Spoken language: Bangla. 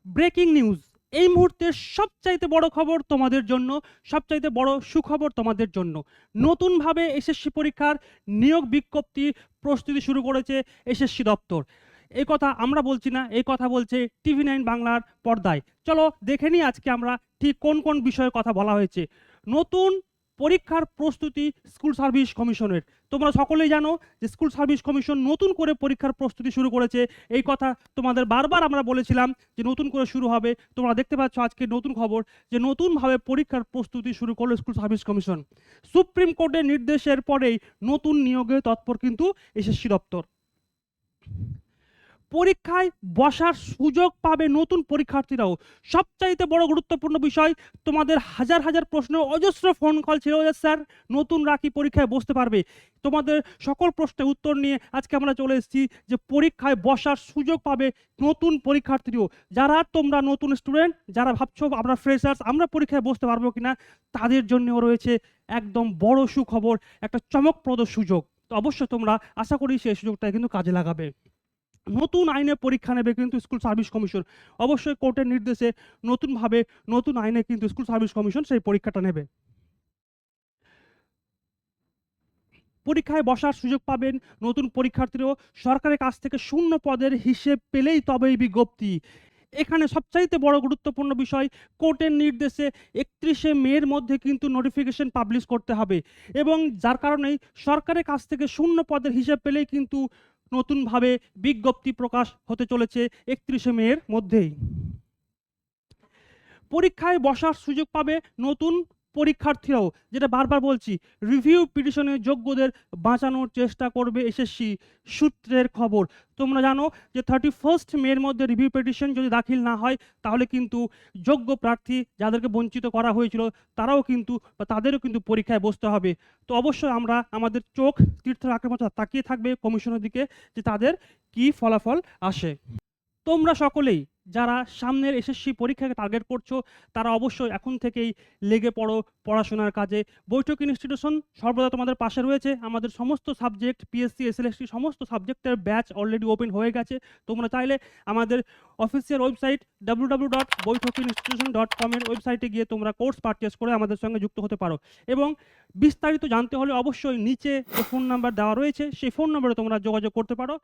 ব্রেকিং নিউজ, এই মুহূর্তের সবচাইতে বড় খবর তোমাদের জন্য, সবচাইতে বড় সুখবর তোমাদের জন্য। নতুনভাবে এসএসসি পরীক্ষার নিয়োগ বিজ্ঞপ্তি প্রস্তুতি শুরু করেছে এসএসসি দপ্তর। এই কথা আমরা বলছি না, এই কথা বলছে টিভি9 বাংলার পর্দায়। চলো দেখে নিই আজকে আমরা ঠিক কোন কোন বিষয়ে কথা বলা হয়েছে। নতুন পরীক্ষার প্রস্তুতি স্কুল সার্ভিস কমিশনের। তোমরা সকলেই জানো যে স্কুল সার্ভিস কমিশন নতুন করে পরীক্ষার প্রস্তুতি শুরু করেছে। এই কথা তোমাদের বারবার আমরা বলেছিলাম যে নতুন করে শুরু হবে। তোমরা দেখতে পাচ্ছ আজকে নতুন খবর যে নতুনভাবে পরীক্ষার প্রস্তুতি শুরু করলো স্কুল সার্ভিস কমিশন। সুপ্রিম কোর্টের নির্দেশের পরেই নতুন নিয়োগে তৎপর কিন্তু এসএসসি দপ্তর। পরীক্ষায় বসার সুযোগ পাবে নতুন পরীক্ষার্থীরাও। সবচাইতে বড় গুরুত্বপূর্ণ বিষয়, তোমাদের হাজার হাজার প্রশ্ন, অজস্র ফোন কল ছিল যে স্যার নতুনরা কি পরীক্ষায় বসতে পারবে। তোমাদের সকল প্রশ্নের উত্তর নিয়ে আজকে আমরা চলে এসেছি যে পরীক্ষায় বসার সুযোগ পাবে নতুন পরীক্ষার্থীরাও। যারা তোমরা নতুন স্টুডেন্ট, যারা ভাবছো আমরা ফ্রেশার্স, আমরা পরীক্ষায় বসতে পারবো কিনা, তাদের জন্যও রয়েছে একদম বড় সুখবর, একটা চমকপ্রদ সুযোগ। তো অবশ্যই তোমরা আশা করি সেই সুযোগটা কিন্তু কাজে লাগাবে। নতুন আইনে পরীক্ষা নেবে কিন্তু স্কুল সার্ভিস কমিশন। অবশ্যই কোর্টের নির্দেশে নতুনভাবে নতুন আইনে কিন্তু স্কুল সার্ভিস কমিশন সেই পরীক্ষাটা নেবে। পরীক্ষায় বসার সুযোগ পাবেন নতুন পরীক্ষার্থীরাও। সরকারের কাছ থেকে শূন্য পদের হিসেব পেলেই তবেই বিজ্ঞপ্তি। এখানে সবচাইতে বড় গুরুত্বপূর্ণ বিষয়, কোর্টের নির্দেশে 31শে মের মধ্যে কিন্তু নোটিফিকেশন পাবলিশ করতে হবে, এবং যার কারণেই সরকারের কাছ থেকে শূন্য পদের হিসেব পেলেই কিন্তু নতুনভাবে বিজ্ঞপ্তি প্রকাশ হতে চলেছে 31শে মের মধ্যেই। পরীক্ষায় বসার সুযোগ পাবে নতুন পরীক্ষার্থীরাও। যেটা বারবার বলছি, রিভিউ পিটিশনে যোগ্যদের বাঁচানোর চেষ্টা করবে এসএসসি সূত্রের খবর। তোমরা জানো যে 31 মের মধ্যে রিভিউ পিটিশন যদি দাখিল না হয় তাহলে কিন্তু যোগ্য প্রার্থী যাদেরকে বঞ্চিত করা হয়েছিল তারাও কিন্তু বা তাদেরও কিন্তু পরীক্ষায় বসতে হবে। তো অবশ্যই আমরা আমাদের চোখ তীর্থের আঁকের মতো তাকিয়ে থাকবে কমিশনের দিকে যে তাদের কি ফলাফল আসে। তোমরা সকলেই যারা সামনের এসএসসি পরীক্ষাকে টার্গেট করছো তারা অবশ্যই এখন থেকেই লেগে পড়ো পড়াশোনার কাজে। বৈঠক ইনস্টিটিউশন সর্বদা তোমাদের পাশে রয়েছে। আমাদের সমস্ত সাবজেক্ট, পিএসসি, এসএলএসটি সমস্ত সাবজেক্টের ব্যাচ অলরেডি ওপেন হয়ে গেছে। তোমরা চাইলে আমাদের অফিসিয়াল ওয়েবসাইট www.boithokinstitution.com এর ওয়েবসাইটে গিয়ে তোমরা কোর্স পারচেস করে আমাদের সঙ্গে যুক্ত হতে পারো। এবং বিস্তারিত জানতে হলে অবশ্যই নিচে যে ফোন নাম্বার দেওয়া রয়েছে সেই ফোন নম্বরে তোমরা যোগাযোগ করতে পারো।